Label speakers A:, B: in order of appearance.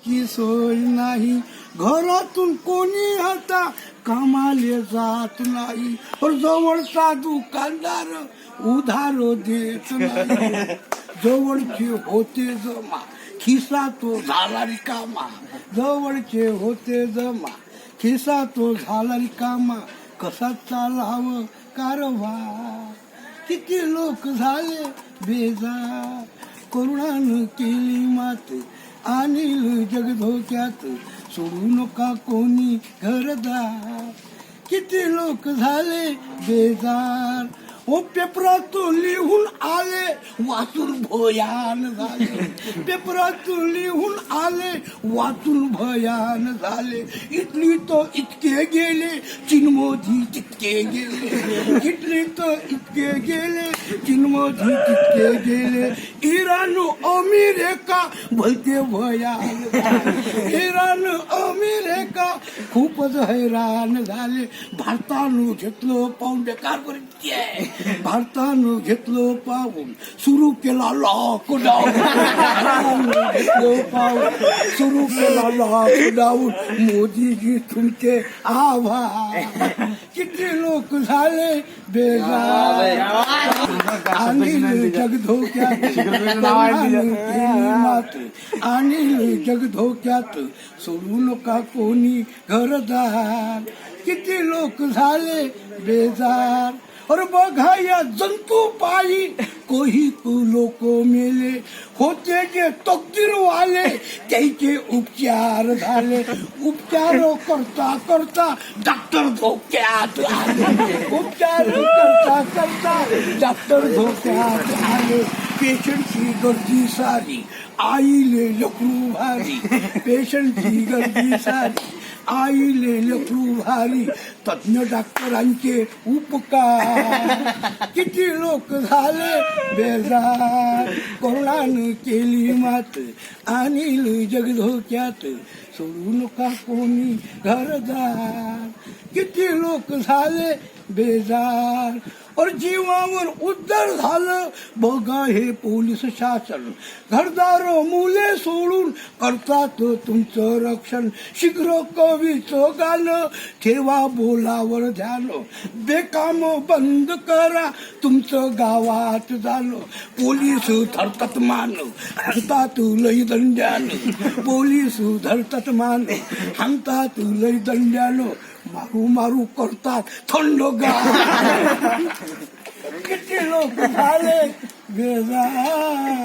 A: ची सोय नाही, घरातून कोणी आता कामाले जात नाही, पण जवळचा दुकानदार उधार देत नाही. जवळचे होते जमा, खिसा तो झाला रिकामा. जवळचे होते जमा, खिसा तो झाला रिकामा. कसा चालावं कारभार, किती लोक झाले बेजार. करुणानं केली मात, आणील जग धोक्यात. सोडू नका कोणी घरदार, किती लोक झाले बेजार. ओ पेपरातून लिहून आले, वाचून भयान झाले. पेपरातून लिहून आले, वाचून भयान झाले. इटली तो इतके गेले, चिनमोधी तितके गेले. इटली तो इतके गेले, चिनमोधी तितके गेले. इराण अमेरिका भलते भयान झाले. इराण अमेरिका खूपच हैराण झाले. भारतानं घेतलं पाऊल बेकार करीत, भारतानं घेतलं पाऊल, सुरू केला लॉकडाऊन. घेतलं पाऊल, सुरू केला लॉकडाऊन. मोदीजी तुमचे आभार, किती लोक झाले बेजार. आणि जग धोक्यात, आणि जग धोक्यात. सोडू नका कोणी घरदार, किती लोक झाले बेजार. और बघा या जंतू पायी कोही लोक मेले. होते जे तकदीर वाले, त्याचे उपचार झाले. उपचार करता करता डॉक्टर धोक्यात आले. उपचार करता करता डॉक्टर धोक्यात आले. पेशंटची गर्दी सारी, आईले लेकरू भारी. पेशंटची गर्दी सारी, आईले लेकरू भारी. तज्ञ डॉक्टरांचे उपकार, किती लोक झाले बेजार. करुणानं केली मात, आणील जग धोक्यात. सोडू नका कोणी घरदार, किती लोक झाले बेजार. और जीवावर उद्धार झालं बघा हे पोलीस शासन. घरदार मुले सोडून करतात तुमचं रक्षण. शीघ्र कवीचं गाणं ठेवा बोलावर ध्यान. बेकाम बंद करा तुमचं गावात जाणं. पोलीस धरतात मान, हाणतात लई दंड्यानं. पोलीस धरतात मान, हाणतात लई दंड्यानं. मारू मारू करतात थंडगार, किती लोक झाले बेजार.